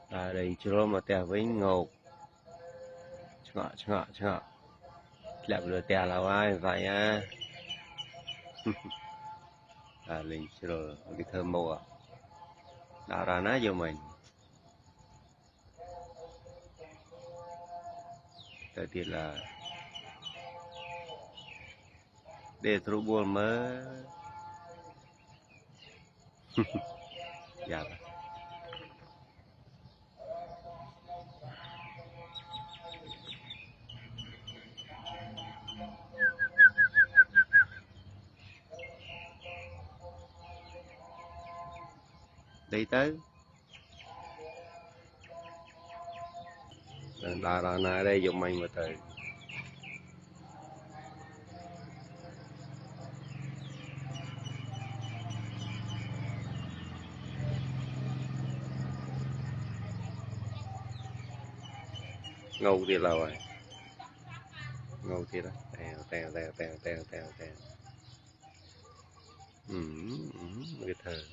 à đây chưa mà tè với ngầu chngọ lẹp lừa tè là ai vậy à à linh chưa cái thơm mùa đào ra ná vô mình tới thì là để trụ buồn mới dạ đi tới đào ra ná đây vô mình mà tới ngầu thì là rồi ngầu thì đó tèo cái thơ